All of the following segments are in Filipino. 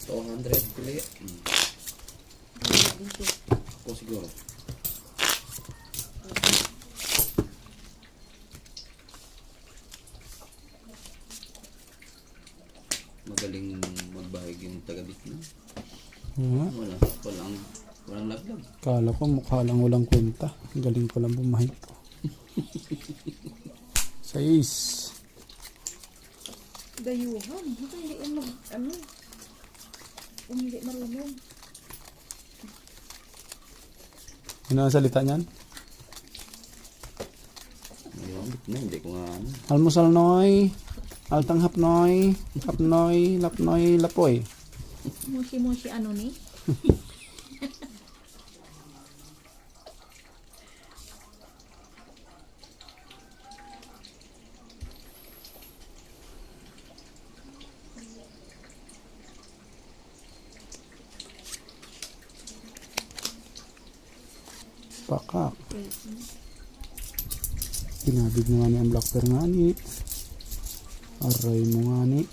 200 pili. Ako siguro. Magaling magbahig yung taga-bit na. Walang laglag. Kala ko mukha lang walang kwenta. Galing ko lang bumahig to. 6. Dayuhan. Hindi yan hindi marunong. Ano ang salita niyan? Ayun, bit na. Hindi ko nga ano. Almusal noy. Altang hapnoy. Hapnoy. Lapnoy. Lapoy. Mushi ano ni? Pakak. Pinabig mo nga ni ang black bear nga ni. Aray mo nga ni.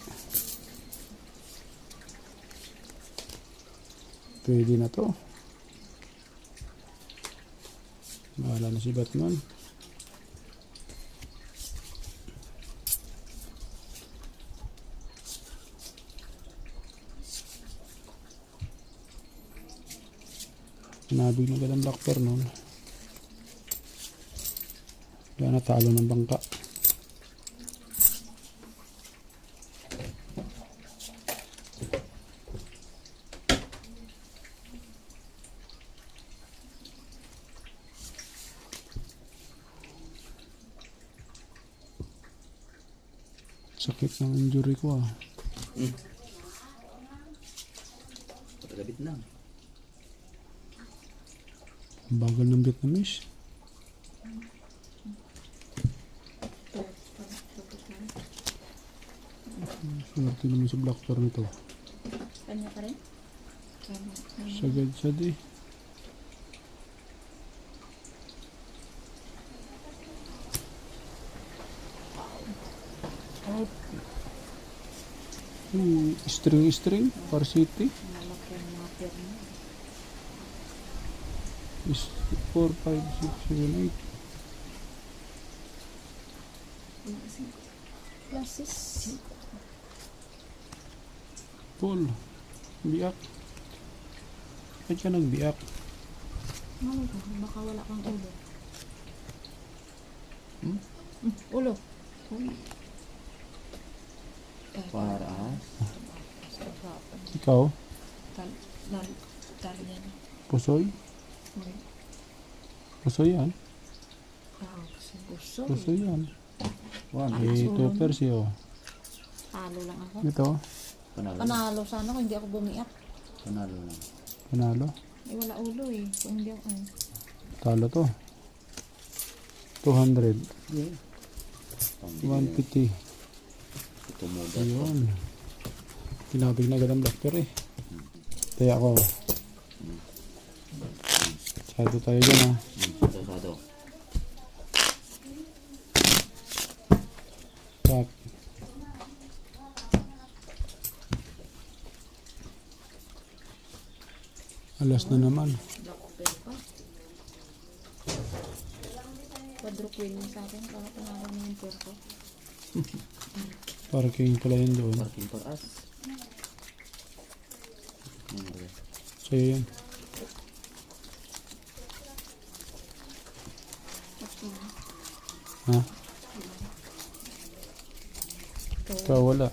Pwede na to. Bahala na si Batman. Pinabig na agad ang black bear noon. Kaya natalo ng bangka. Sakit ng injury ko ah. Taga-bit na. Ang bagal ng Vietnamese. Swerte naman sa black bear nito. Kanya pa rin? Sagad siya di. String for city. Malaki ang mga perno. Is 4, 5, 6, 7, 8. Classes. Paul. Biak. Bakit ka nagbiak? Ano ba? Baka wala kang ulo. Ulo. Para. Ikaw? Tali yan. Pusoy? Pusoy yan? Gusto. Pusoy yan. One. 2 persyo. Talo lang ako. Ito? Panalo sana kung hindi ako bumiyak. Panalo lang. Panalo? Eh wala ulo eh. Kung hindi ako Talo to. 200. Yeah. 150. Ito mo ba? Ayun. Pinabig na agad ang black bear eh. Kaya ako. Sado tayo dyan ha. Sado. Tak. Alas na naman. black pen pa. Quadruple mo sa akin. Para panalo mo yung pair ko. Parking pala yun doon. Parking for us. Sa'yo yan. Ha? Ikaw wala.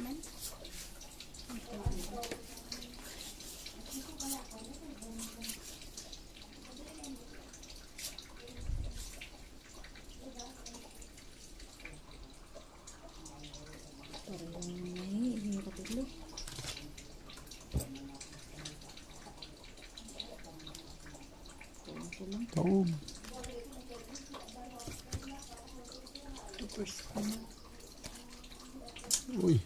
man. Parang hirap ito. Kulang. Taob. First ko na. Uy.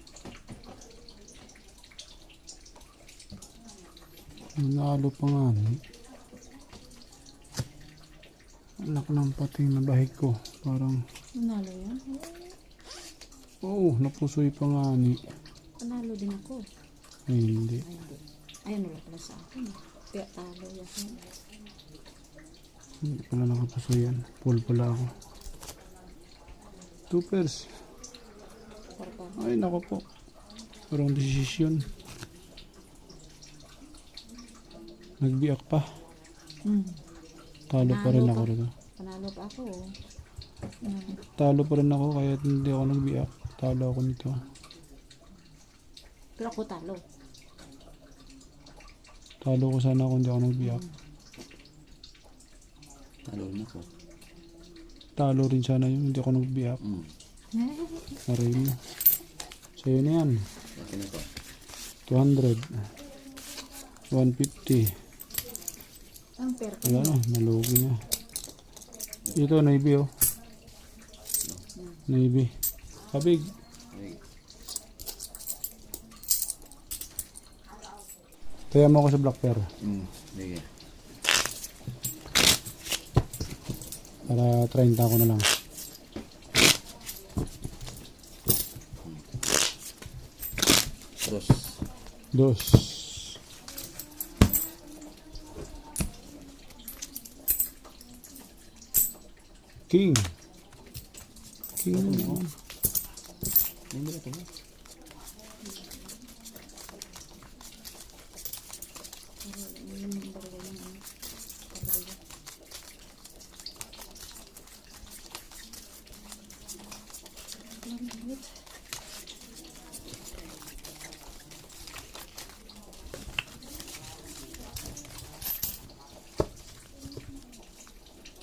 Nanalo pa nga. Anak ng pating na bahig ko. Parang, Nanalo yan? napusoy pa nga ni. Panalo din ako. Ay, hindi. Ay, hindi. Ay, ano lang pala sa akin. Kaya talo yan. Hindi pala nakapusoy yan. Full pala ako. Tupers. Parang Ay, nako po. Parang desisyon. Nagbiak pa. Talo pa rin ako rito. Panalo pa ako. Talo pa rin ako kaya hindi ako nagbiak. Talo ako nito. Pero ako talo. Talo ko sana kung hindi ako nagbiak. Talo na ko. Talo rin sana yun, hindi ako nagbiak. Aray mo. Sa'yo na yan. Okay na to. 200. 150. Ang pera ko. Wala na, nalugi na. Ito, Navy oh. Navy. Kabig. Ay, Kaya mo ako sa Black Pearl. sige. Para 30 ko na lang. Dos. Dos. King. King na naman. Hindi ba ito ba?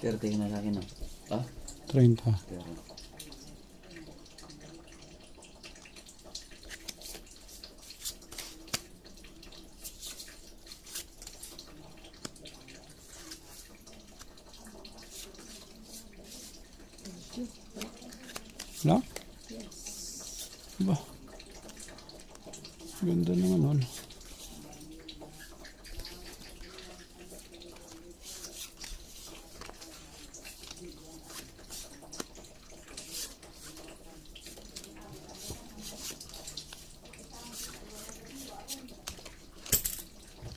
Pero tingin na sa akin, no? Ah? 30. Pero. Wala? Ba? Ganda naman nun.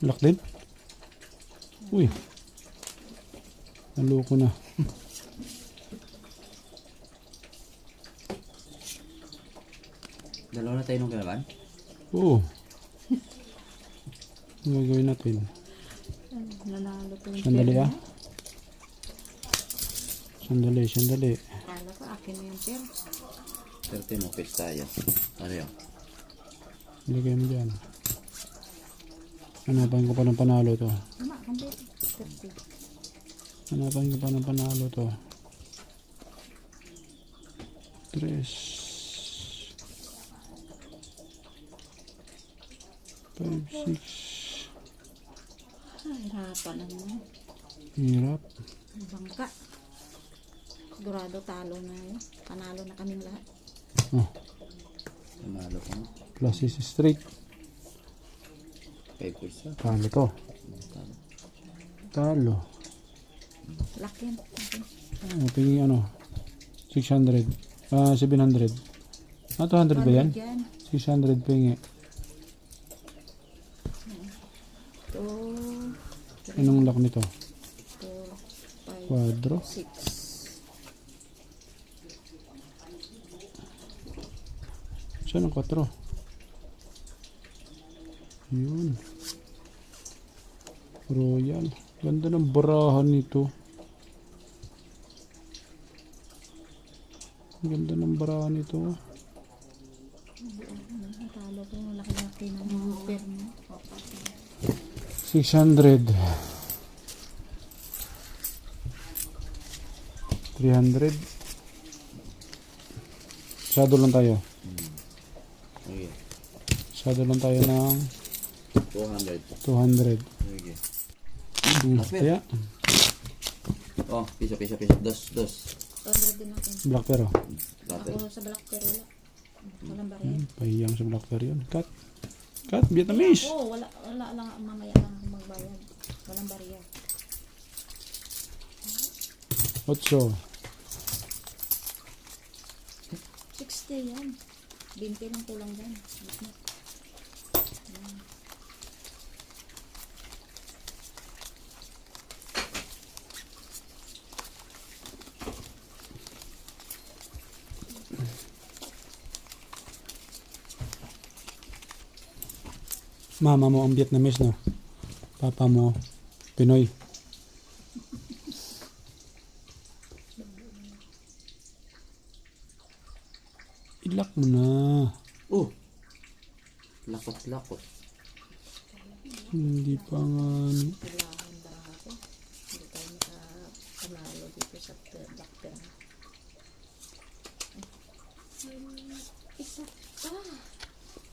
Lock din? Uy. Naloko na. Dalawa na tayo nung kalaban? Oo. Ano gagawin natin? Nanalo ko yung Sandali pera. ah. Sandali. Akala ko akin na yung pera. Pero tinupis tayo. Ano yun? Ilagay mo dyan. Hanapan ko pa ng panalo to. Tama, kambit. 30. Hanapan ko pa ng panalo to. 3. 5, 6. Hirapan naman. Hirap. Bangka. Sigurado talo na yun. Panalo na kaming lahat. Oh, Nanalo ko na. plus is straight. 5 pulsa. Talo to. Talo. Talo. Laki yan. Tingin ano? 600. 700. 200 ba yan? 600 pingi. 2, Anong lock nito? 4, 5, Quadro. 6. Saan ang 4? Yun. Royal. Ganda ng barahan nito. Ganda ng barahan nito. Natalo ko yung laki-laki ng mga perno. 600. 300. Shadow lang tayo. Okay. Shadow lang tayo ng 200. 200. Okay. Kaya, Oh, piso. Dos. 200 din natin. black pero. Dati. Ako sa black pero wala. Walang barya. Pahiyang sa black pero yun. Cut. Vietnamese. Oo, wala lang. Mamaya lang ako magbayad. Walang barya. 8. 60 yan. 20 lang kulang dyan. Mama mo ang Vietnamese, no? Papa mo, Pinoy. Ilak mo na. Oh! Lakot. Hindi pa nga. Kailangan ba ako? Hindi tayo makapanalo dito sa black pero. Isa pa.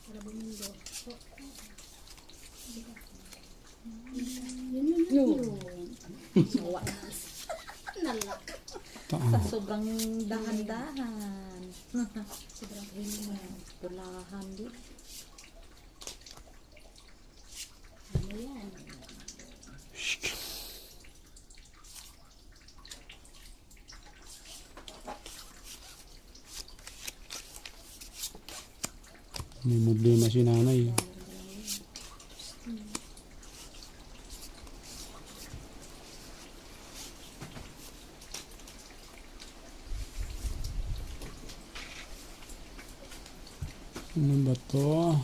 Para bumilo. Yun. Sawa. Nalak. Sa sobrang dahan-dahan. Sobrang hilingan. Pulahan din. Ano yan? May problema si nanay. Ano ba to?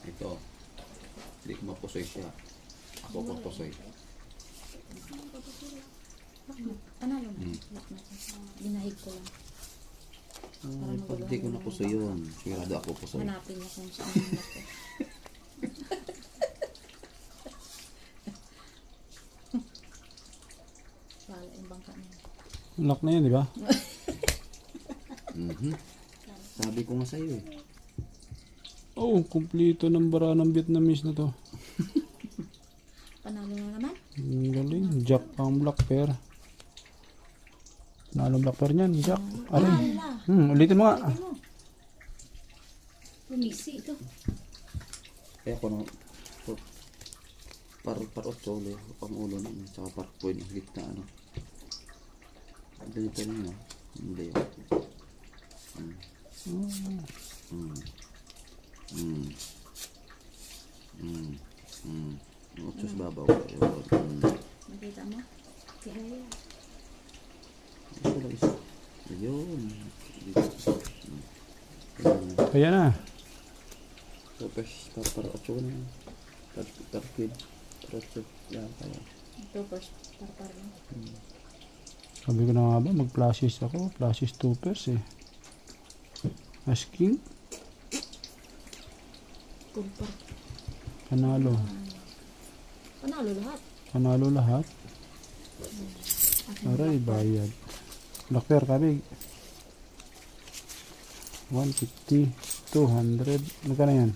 Ito. Hindi ko mapusoy siya. Ako papusoy. Panalo na. Lock na. Binahig ko lang. Ay, pag di ko napusoy yun, sigurado ako pusoy. Hanapin niya kung saan yung lock ko. Wala yung bangka niya. Lock na yan, di ba? Sabi ko nga sa'yo eh. Oh, kumpleto ng bara ng Vietnamese na to. Panalo na naman. Ang galing. Jack ang black pair. Panalo black pair niyan, Jack. Aray. Ulitin mo nga. Lumisi ito. Kaya ko na par 8 ulo, pang ulo na yun, tsaka par point ang gitna ano. Ganito rin yun. Hindi yun. Otso sa babaw. Nakita mo? Si Aya. Ito lang isa. Ayun. Kaya na. Tapos par 8 na yun. Par quid. Par 8. Yan kaya. Ito first parpar lang. Sabi ko na nga ba, mag-flashes ako. Flashes 2 pairs eh. Asking. Pulpar. Panalo. Panalo lahat. Panalo lahat. Aray, bayad. Black pair, kabig. 150, 200. Magkano yan?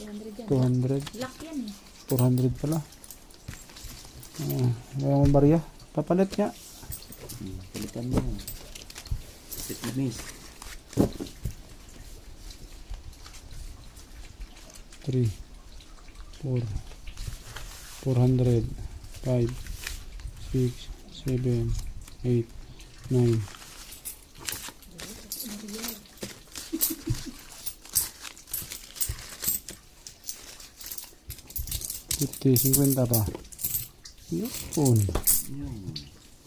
200 yan. 200, Lock yan eh. 400 pala. Ayaw mo barya. Papalit nga. Palitan mo. Vietnamese. 3, 4, 400, 5, 6, 7, 8, 9. 50 pa. Yun. Yun.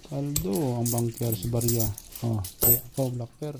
Kaldo ang banker sa barya. Oh, kaya ako black pair.